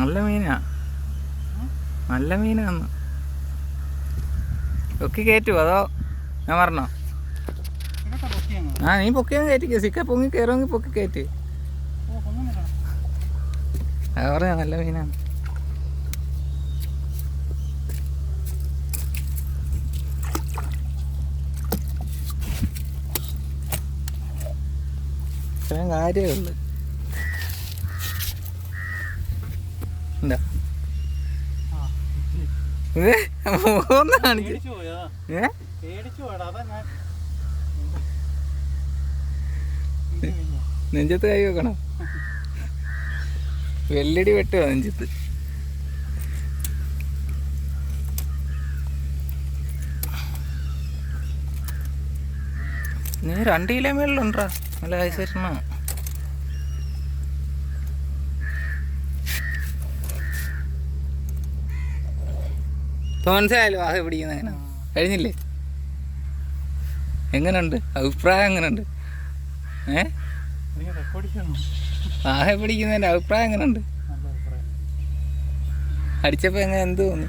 നല്ല മീനാ, നല്ല മീനാന്ന്. പൊക്കി കയറ്റുമോ അതോ ഞാൻ പറഞ്ഞോ? ആ, നീ പൊക്കിയൊന്നും കയറ്റിക്കോ. സിക്ക പൊങ്ങി കയറുമെങ്കിൽ പൊക്കി കയറ്റി. അത് പറഞ്ഞ നല്ല മീനാണ്. ഇത്രയും കാര്യമേ ഉള്ളു. എന്താ നെഞ്ചത്ത് കൈ വെക്കണം. വെല്ലടി വെട്ടുക നെഞ്ചത്ത്. നീ 2 കിലോ മേളിലുണ്ടാ. നല്ല ഐശ്വര്യമാ. മനസ്സിലായല്ലോ ആഹ പിടിക്കുന്ന കഴിഞ്ഞില്ലേ? എങ്ങനെയുണ്ട് അഭിപ്രായം? എങ്ങനെയുണ്ട്? ആഹ പിടിക്കുന്നതിൻ്റെ അഭിപ്രായം എങ്ങനെയുണ്ട്? അടിച്ചപ്പോൾ എന്ത് തോന്നി?